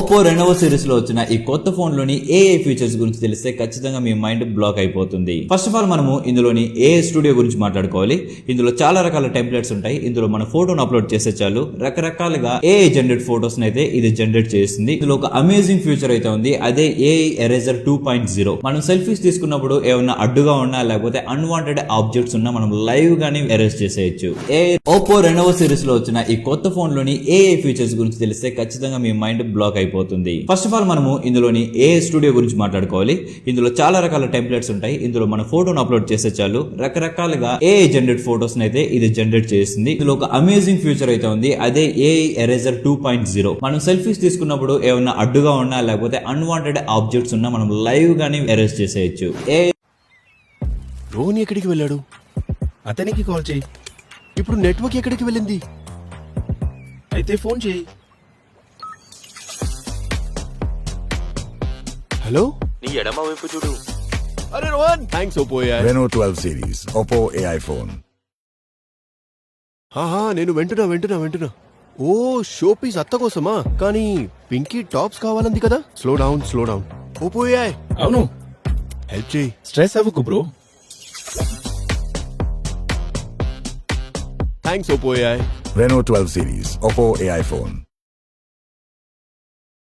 Oppo రెండవ series లో వచ్చిన ఈ కొత్త ఫోన్ లోని ఏఐ ఫీచర్స్ గురించి తెలిస్తే ఖచ్చితంగా మీ మైండ్ బ్లాక్ అయిపోతుంది. ఫస్ట్ ఆఫ్ ఆల్ మనము ఇందులోని ఏఐ స్టూడియో గురించి మాట్లాడుకోవాలి. ఇందులో చాలా రకాల టెంప్లెట్స్ ఉంటాయి. ఇందులో మన ఫోటోను అప్లోడ్ చేసే చాలు రకరకాలుగా ఏఐ జనరేట్ ఫోటోస్ అయితే ఇది జనరేట్ చేస్తుంది. ఇందులో ఒక అమేజింగ్ ఫ్యూచర్ అయితే ఉంది, అదే ఏఐ ఎరేజర్ 2.0. మనం సెల్ఫీస్ తీసుకున్నప్పుడు ఏమన్నా అడ్డుగా ఉన్నా లేకపోతే అన్వాంటెడ్ ఆబ్జెక్ట్స్ ఉన్నా మనం లైవ్ గానీ ఎరేజ్ చేసేయచ్చు. ఓప్పో రెండవ సిరీస్ లో వచ్చిన ఈ కొత్త ఫోన్ లోని ఏఐ ఫీచర్స్ గురించి తెలిస్తే ఖచ్చితంగా మీ మైండ్ బ్లాక్ అయిపోతుంది. ఫస్ట్ ఆఫ్ ఆల్ మనము ఇందులోని ఏఐ స్టూడియో గురించి మాట్లాడుకోవాలి. ఇందులో చాలా రకాల టెంప్లెట్స్ ఉంటాయి. ఇందులో మన ఫోటోను అప్లోడ్ చేసే చాలు రకరకాలుగా ఏఐ జనరేట్ ఫోటోస్ అయితే ఇది జనరేట్ చేస్తుంది. ఇందులో ఒక అమేజింగ్ ఫ్యూచర్ అయితే ఉంది, అదే ఏఐ ఎరేజర్ 2.0. మనం సెల్ఫీస్ తీసుకున్నప్పుడు ఏమన్నా అడ్డుగా ఉన్నా లేకపోతే అన్వాంటెడ్ ఆబ్జెక్ట్స్ ఉన్నా మనం లైవ్ గానీ ఎరేజ్ చేసేయచ్చు. రోహన్ ఎక్కడికి వెళ్ళాడు? అతనికి కాల్ చేయి. ఇప్పుడు నెట్వర్క్ ఎక్కడికి వెళ్ళింది? అయితే ఫోన్ చేయి. హలో, నీ ఎడమ వైపు చూడు. అరే రోహన్, థ్యాంక్స్ ఓపో యార్. Reno 12 series, Oppo AI phone. నేను వింటున్నా. ఓ, షో పీస్ అత్త కోసమా? కానీ పింకీ టాప్స్ కావాలంది కదా. Slow down. ఓపో AI, అవును, హెల్ప్ చేయి. స్ట్రెస్ అవ్వకు bro. Thanks Oppo AI. Reno 12 series, Oppo AI phone.